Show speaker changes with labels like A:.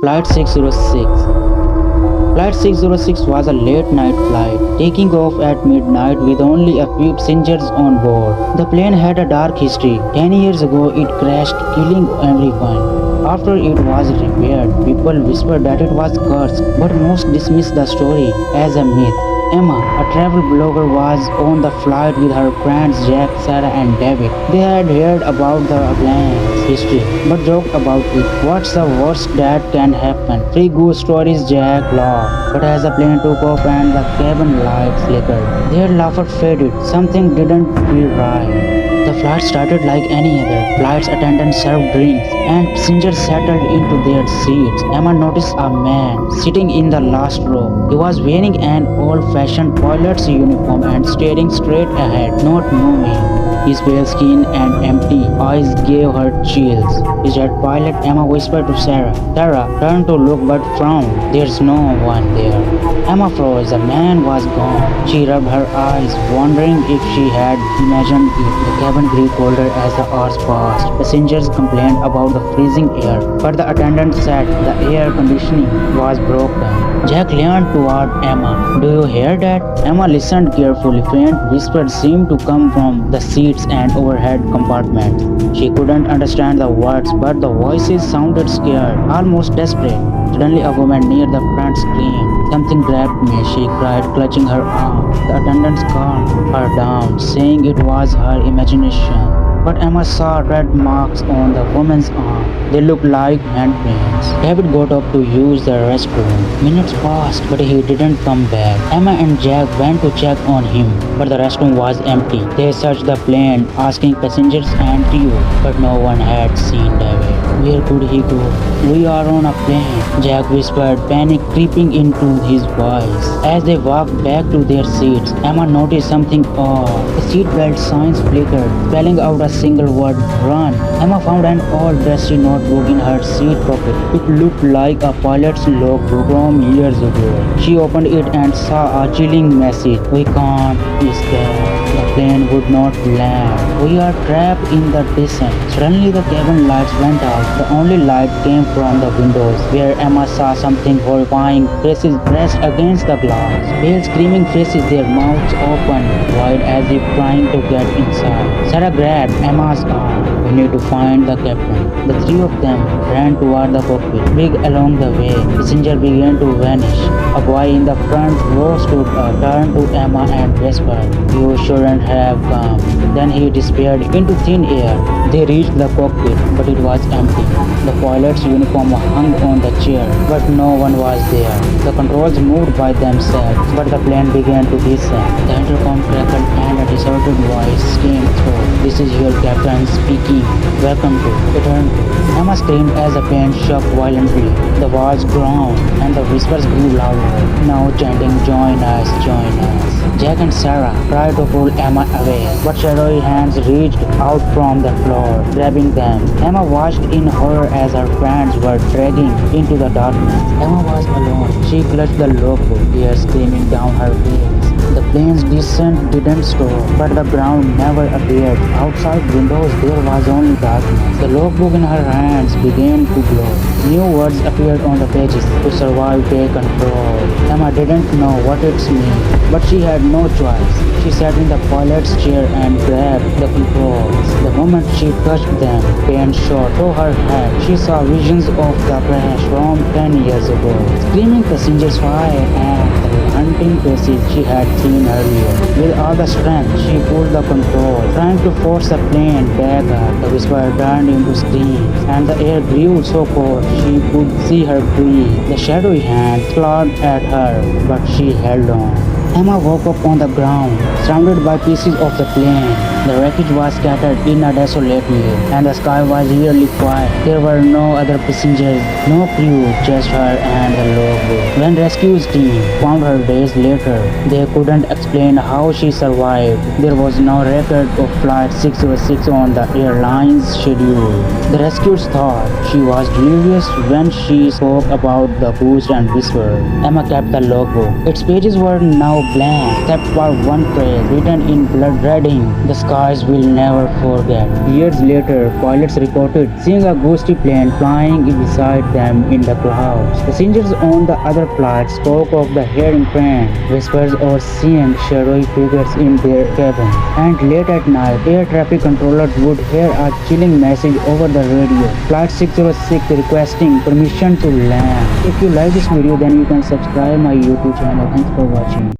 A: Flight 606. Flight 606 was a late-night flight, taking off at midnight with only a few passengers on board. The plane had a dark history. 10 years ago, it crashed, killing everyone. After it was repaired, people whispered that it was cursed, but most dismissed the story as a myth. Emma, a travel blogger, was on the flight with her friends Jack, Sarah, and David. They had heard about the plane's history, but joked about it. What's the worst that can happen? Three ghost stories, Jack laughed. But as the plane took off and the cabin lights flickered, their laughter faded. Something didn't feel right. The flight started like any other. Flight's attendants served drinks, and passengers settled into their seats. Emma noticed a man sitting in the last row. He was wearing an old-fashioned pilot's uniform and staring straight ahead, not moving. His pale skin and empty eyes gave her chills. Is that pilot? Emma whispered to Sarah. Sarah turned to look but frowned. There's no one there. Emma froze. The man was gone. She rubbed her eyes, wondering if she had imagined it. The cabin grew colder as the hours passed. Passengers complained about the freezing air, but the attendant said the air conditioning was broken. Jack leaned toward Emma. Do you hear that? Emma listened carefully. Faint whispers seemed to come from the seats and overhead compartments. She couldn't understand the words, but the voices sounded scared, almost desperate. Suddenly a woman near the front screamed. Something grabbed me, she cried, clutching her arm. The attendants calmed her down, saying it was her imagination. But Emma saw red marks on the woman's arm. They looked like handprints. David got up to use the restroom. Minutes passed, but he didn't come back. Emma and Jack went to check on him, but the restroom was empty. They searched the plane, asking passengers and crew, but no one had seen David. Where could he go? We are on a plane, Jack whispered, panic creeping into his voice. As they walked back to their seats, Emma noticed something odd. The seatbelt signs flickered, spelling out a single word, run. Emma found an old dusty notebook in her seat pocket. It looked like a pilot's logbook from years ago. She opened it and saw a chilling message. We can't escape. The plane would not land. We are trapped in the descent. Suddenly the cabin lights went out. The only light came from the windows, where Emma saw something horrifying, faces pressed against the glass. Pale screaming faces, their mouths open wide as if trying to get inside. Sarah grabbed Emma's arm. We need to find the captain. The three of them ran toward the cockpit. Big along the way, passenger began to vanish. A boy in the front row stood up, turned to Emma and whispered, "You shouldn't have come." Then he disappeared into thin air. They reached the cockpit, but it was empty. The pilot's uniform hung on the chair, but no one was there. The controls moved by themselves, but the plane began to descend. The intercom crackled and a distorted voice came through. "This is your captain speaking. Welcome to Return to." Emma screamed as the plane shook violently. The walls groaned and the whispers grew louder, now chanting, "Join us, join us." Jack and Sarah tried to pull Emma away, but shadowy hands reached out from the floor, grabbing them. Emma watched in horror as her friends were dragging into the darkness. Emma was alone. She clutched the logbook, tears streaming down her face. The plane's descent didn't stop, but the ground never appeared. Outside windows there was only darkness. The logbook in her hands began to glow. New words appeared on the pages. To survive, take control. Emma didn't know what it meant, but she had no choice. She sat in the pilot's chair and grabbed the controls. The moment she touched them, pain shot through her head. She saw visions of the crash from 10 years ago. Screaming passengers fired and the hunting faces she had seen earlier. With all the strength, she pulled the control, trying to force the plane back up. The whisper turned into screams, and the air grew so cold she could see her breathe. The shadowy hand clawed at her, but she held on. Emma woke up on the ground, surrounded by pieces of the plane. The wreckage was scattered in a desolate view, and the sky was eerily quiet. There were no other passengers, no crew, just her and the logbook. When rescue team found her days later, they couldn't explain how she survived. There was no record of Flight 606 on the airline's schedule. The rescuers thought she was delirious when she spoke about the ghost and whisper. Emma kept the logbook. Its pages were now blank, except for one phrase written in blood reading, "The sky guys will never forget. Years later, pilots reported seeing a ghostly plane flying beside them in the clouds. Passengers on the other flight spoke of the hearing faint whispers or seeing shadowy figures in their cabins. And late at night, air traffic controllers would hear a chilling message over the radio. Flight 606 requesting permission to land. If you like this video, then you can subscribe my YouTube channel. Thanks for watching.